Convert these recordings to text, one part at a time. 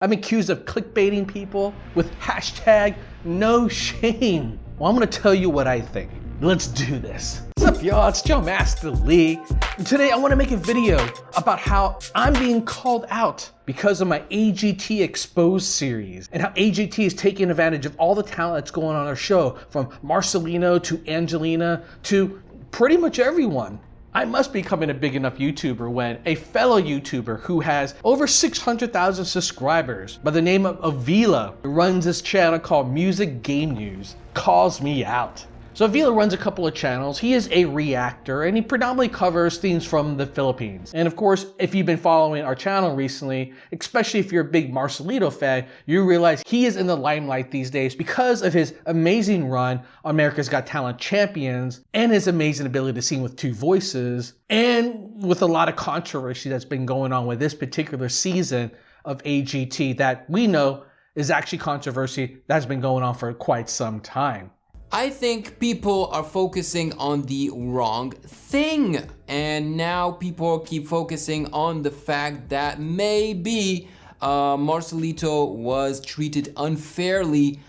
I'm accused of clickbaiting people with hashtag no shame. Well, I'm gonna tell you what I think. Let's do this. What's up, y'all? It's Joe Master Lee. And today I wanna make a video about how I'm being called out because of my AGT Exposed series and how AGT is taking advantage of all the talent that's going on our show, from Marcelino to Angelina to pretty much everyone. I must be becoming a big enough YouTuber when a fellow YouTuber who has over 600,000 subscribers by the name of Ovela, who runs this channel called Music Game News, calls me out. So Ovela runs a couple of channels. He is a reactor and he predominantly covers things from the Philippines. And of course, if you've been following our channel recently, especially if you're a big Marcelito fan, you realize he is in the limelight these days because of his amazing run on America's Got Talent Champions and his amazing ability to sing with two voices, and with a lot of controversy that's been going on with this particular season of AGT that we know is actually controversy that's been going on for quite some time. I think people are focusing on the wrong thing. And now people keep focusing on the fact that maybe Marcelito was treated unfairly.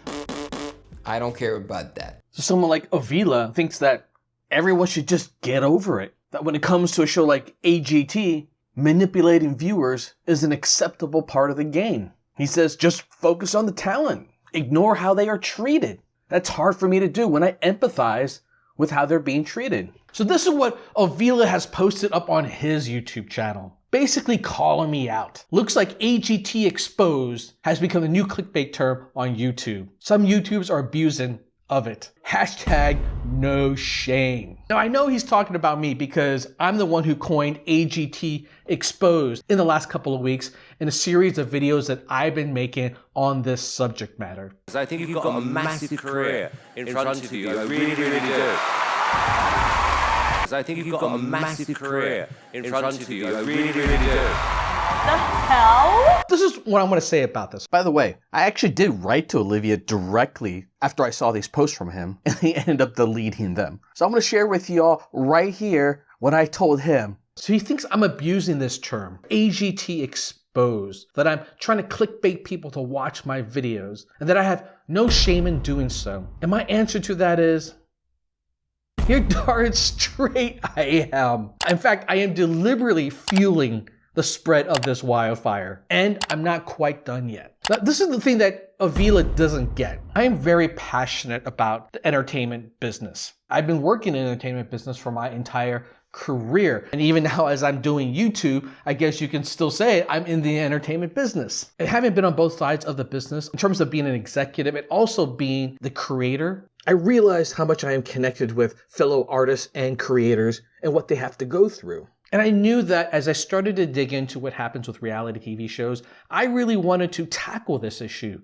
I don't care about that. So someone like Ovela thinks that everyone should just get over it. That when it comes to a show like AGT, manipulating viewers is an acceptable part of the game. He says just focus on the talent. Ignore how they are treated. That's hard for me to do when I empathize with how they're being treated. So this is what Ovela has posted up on his YouTube channel, basically calling me out. Looks like AGT Exposed has become a new clickbait term on YouTube. Some YouTubers are abusing of it. Hashtag no shame. Now I know he's talking about me because I'm the one who coined AGT Exposed in the last couple of weeks in a series of videos that I've been making on this subject matter. I think you've got a massive career in front of you. I really, really do. I think you've got a massive career in front of you. I really, really do. The hell? This is what I'm going to say about this. By the way, I actually did write to Olivia directly after I saw these posts from him, and he ended up deleting them. So I'm going to share with y'all right here what I told him. So he thinks I'm abusing this term, AGT Exposed, that I'm trying to clickbait people to watch my videos, and that I have no shame in doing so. And my answer to that is, you're darn straight I am. In fact, I am deliberately fueling the spread of this wildfire, and I'm not quite done yet. Now, this is the thing that Ovela doesn't get. I am very passionate about the entertainment business. I've been working in the entertainment business for my entire career. And even now as I'm doing YouTube, I guess you can still say I'm in the entertainment business. And having been on both sides of the business, in terms of being an executive and also being the creator, I realized how much I am connected with fellow artists and creators and what they have to go through. And I knew that as I started to dig into what happens with reality TV shows, I really wanted to tackle this issue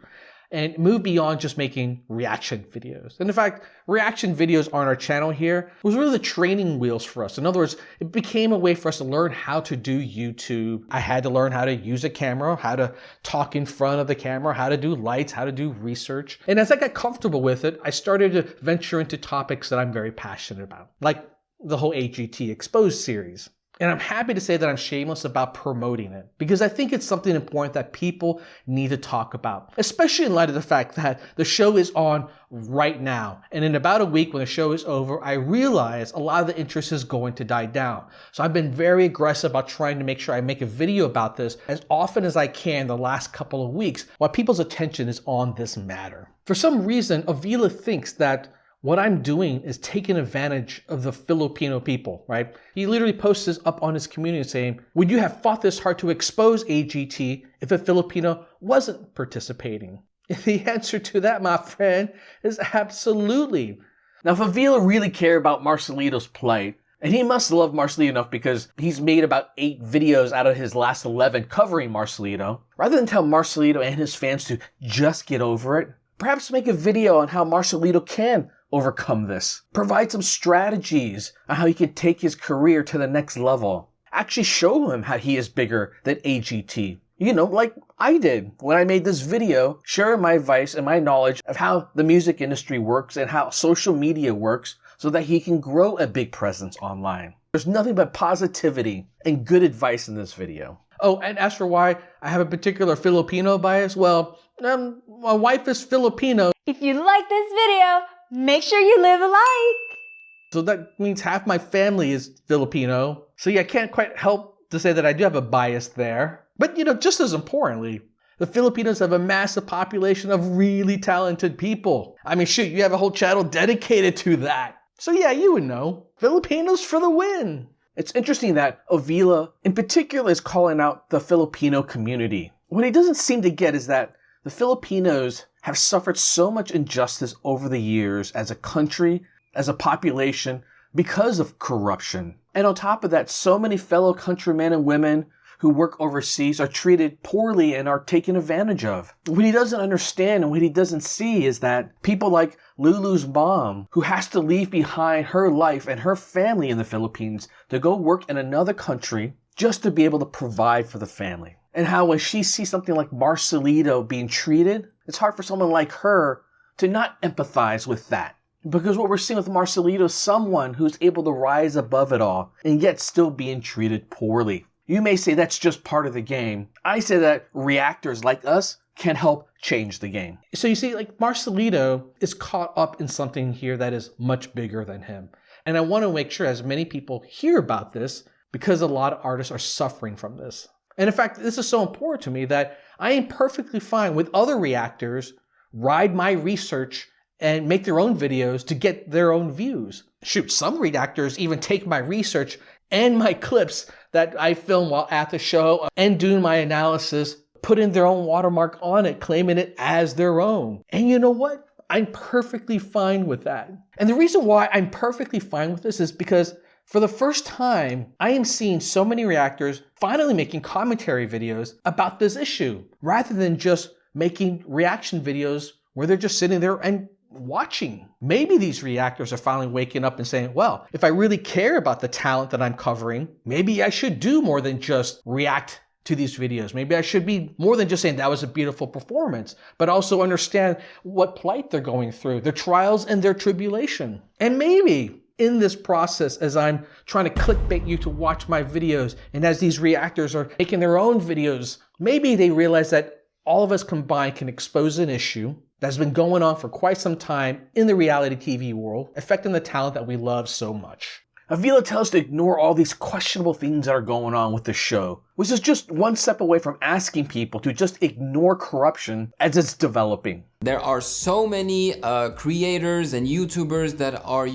and move beyond just making reaction videos. And in fact, reaction videos on our channel here was really the training wheels for us. In other words, it became a way for us to learn how to do YouTube. I had to learn how to use a camera, how to talk in front of the camera, how to do lights, how to do research. And as I got comfortable with it, I started to venture into topics that I'm very passionate about, like the whole AGT Exposed series. And I'm happy to say that I'm shameless about promoting it because I think it's something important that people need to talk about, especially in light of the fact that the show is on right now. And in about a week when the show is over, I realize a lot of the interest is going to die down. So I've been very aggressive about trying to make sure I make a video about this as often as I can the last couple of weeks while people's attention is on this matter. For some reason, Ovela thinks that what I'm doing is taking advantage of the Filipino people, right? He literally posts this up on his community saying, would you have fought this hard to expose AGT if a Filipino wasn't participating? And the answer to that, my friend, is absolutely. Now, if Ovela really cared about Marcelito's plight, and he must love Marcelito enough because he's made about 8 videos out of his last 11 covering Marcelito, rather than tell Marcelito and his fans to just get over it, perhaps make a video on how Marcelito can overcome this. Provide some strategies on how he can take his career to the next level. Actually show him how he is bigger than AGT. You know, like I did when I made this video, sharing my advice and my knowledge of how the music industry works and how social media works so that he can grow a big presence online. There's nothing but positivity and good advice in this video. Oh, and as for why I have a particular Filipino bias, well, my wife is Filipino, If you like this video, make sure you leave a like. so that means half my family is Filipino. So yeah, I can't quite help to say that I do have a bias there. But just as importantly, the Filipinos have a massive population of really talented people. I mean, shoot, you have a whole channel dedicated to that. So yeah, you would know. Filipinos for the win. It's interesting that Ovela in particular is calling out the Filipino community. What he doesn't seem to get is that the Filipinos have suffered so much injustice over the years as a country, as a population, because of corruption. And on top of that, so many fellow countrymen and women who work overseas are treated poorly and are taken advantage of. What he doesn't understand and what he doesn't see is that people like Lulu's mom, who has to leave behind her life and her family in the Philippines to go work in another country just to be able to provide for the family. And how when she sees something like Marcelito being treated, it's hard for someone like her to not empathize with that. Because what we're seeing with Marcelito is someone who's able to rise above it all and yet still being treated poorly. You may say that's just part of the game. I say that reactors like us can help change the game. So you see, like Marcelito is caught up in something here that is much bigger than him. And I want to make sure as many people hear about this because a lot of artists are suffering from this. And in fact, this is so important to me that I am perfectly fine with other reactors ride my research and make their own videos to get their own views. Shoot, some reactors even take my research and my clips that I film while at the show and doing my analysis, put in their own watermark on it, claiming it as their own. And you know what? I'm perfectly fine with that. And the reason why I'm perfectly fine with this is because for the first time, I am seeing so many reactors finally making commentary videos about this issue, rather than just making reaction videos where they're just sitting there and watching. Maybe these reactors are finally waking up and saying, well, if I really care about the talent that I'm covering, maybe I should do more than just react to these videos. Maybe I should be more than just saying that was a beautiful performance, but also understand what plight they're going through, their trials and their tribulation. And maybe in this process, as I'm trying to clickbait you to watch my videos, and as these reactors are making their own videos, maybe they realize that all of us combined can expose an issue that's been going on for quite some time in the reality TV world, affecting the talent that we love so much. Ovela tells us to ignore all these questionable things that are going on with the show, which is just one step away from asking people to just ignore corruption as it's developing. There are so many creators and YouTubers that are,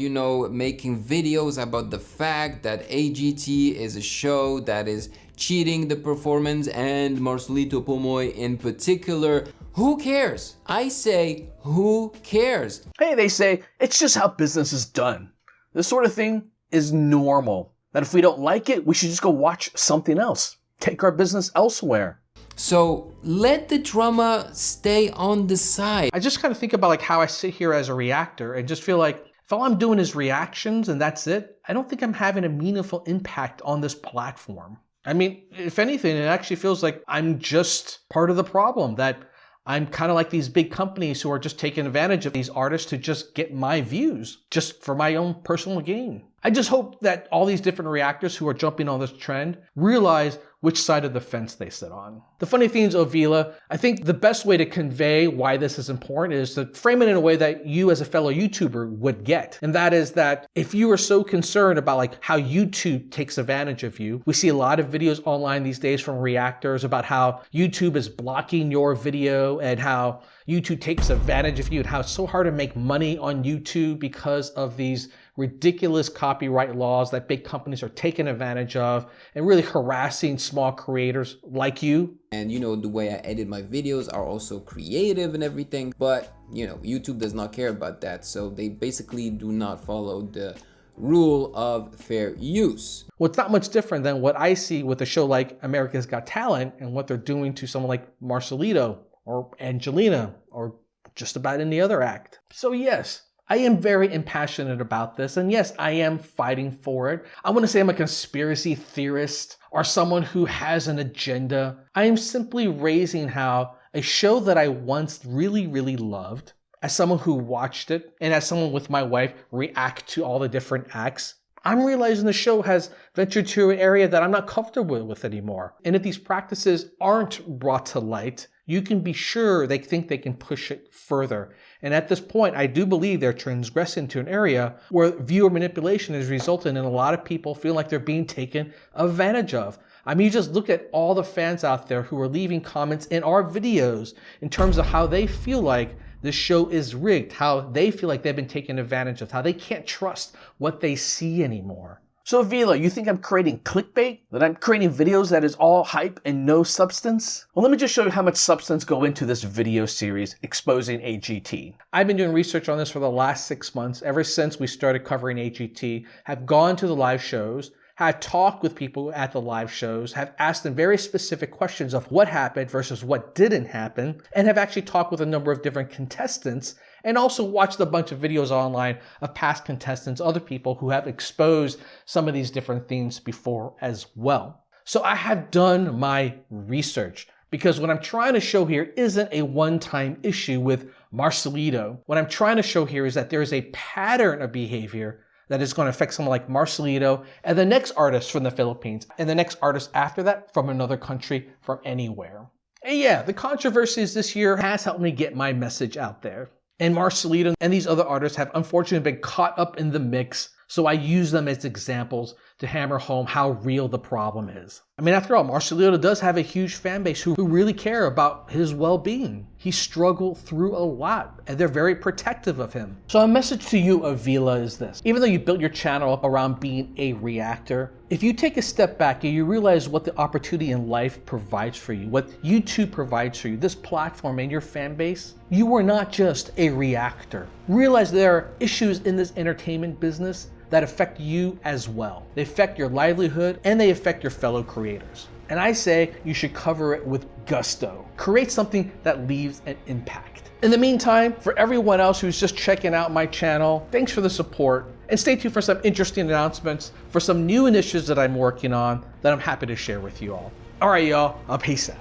making videos about the fact that AGT is a show that is cheating the performance, and Marcelito Pomoy in particular. Who cares? I say, who cares? Hey, they say, it's just how business is done. This sort of thing is normal. That if we don't like it, we should just go watch something else. Take our business elsewhere. So let the drama stay on the side. I just kind of think about like how I sit here as a reactor and just feel like if all I'm doing is reactions and that's it, I don't think I'm having a meaningful impact on this platform. I mean, if anything, it actually feels like I'm just part of the problem, that I'm kind of like these big companies who are just taking advantage of these artists to just get my views, just for my own personal gain. I just hope that all these different reactors who are jumping on this trend realize which side of the fence they sit on. The funny thing is, Ovela, I think the best way to convey why this is important is to frame it in a way that you as a fellow YouTuber would get. And that is that if you are so concerned about like how YouTube takes advantage of you, we see a lot of videos online these days from reactors about how YouTube is blocking your video and how YouTube takes advantage of you and how it's so hard to make money on YouTube because of these ridiculous copyright laws that big companies are taking advantage of and really harassing small creators like you. And the way I edit my videos are also creative and everything, but YouTube does not care about that. So they basically do not follow the rule of fair use. Well, it's not much different than what I see with a show like America's Got Talent and what they're doing to someone like Marcelito or Angelina or just about any other act. So yes, I am very impassionate about this, and yes, I am fighting for it. I want to say I'm a conspiracy theorist or someone who has an agenda. I am simply raising how a show that I once really, really loved, as someone who watched it, and as someone with my wife react to all the different acts, I'm realizing the show has ventured to an area that I'm not comfortable with anymore. And if these practices aren't brought to light, you can be sure they think they can push it further. And at this point, I do believe they're transgressing to an area where viewer manipulation is resulting in a lot of people feeling like they're being taken advantage of. I mean, you just look at all the fans out there who are leaving comments in our videos in terms of how they feel like this show is rigged, how they feel like they've been taken advantage of, how they can't trust what they see anymore. So Ovela, you think I'm creating clickbait? That I'm creating videos that is all hype and no substance? Well, let me just show you how much substance go into this video series, Exposing AGT. I've been doing research on this for the last 6 months, ever since we started covering AGT, have gone to the live shows, have talked with people at the live shows, have asked them very specific questions of what happened versus what didn't happen, and have actually talked with a number of different contestants, and also watched a bunch of videos online of past contestants, other people who have exposed some of these different things before as well. So I have done my research, because what I'm trying to show here isn't a one-time issue with Marcelito. What I'm trying to show here is that there is a pattern of behavior that is going to affect someone like Marcelito and the next artist from the Philippines and the next artist after that from another country, from anywhere. And yeah, the controversies this year has helped me get my message out there. And Marcelito and these other artists have unfortunately been caught up in the mix, so I use them as examples to hammer home how real the problem is. I mean, after all, Marcelito does have a huge fan base who really care about his well-being. He struggled through a lot, and they're very protective of him. So a message to you, Ovela, is this. Even though you built your channel up around being a reactor, if you take a step back and you realize what the opportunity in life provides for you, what YouTube provides for you, this platform and your fan base, you are not just a reactor. Realize there are issues in this entertainment business that affect you as well. They affect your livelihood and they affect your fellow creators. And I say you should cover it with gusto. Create something that leaves an impact. In the meantime, for everyone else who's just checking out my channel, thanks for the support, and stay tuned for some interesting announcements for some new initiatives that I'm working on that I'm happy to share with you all. All right, y'all, peace out.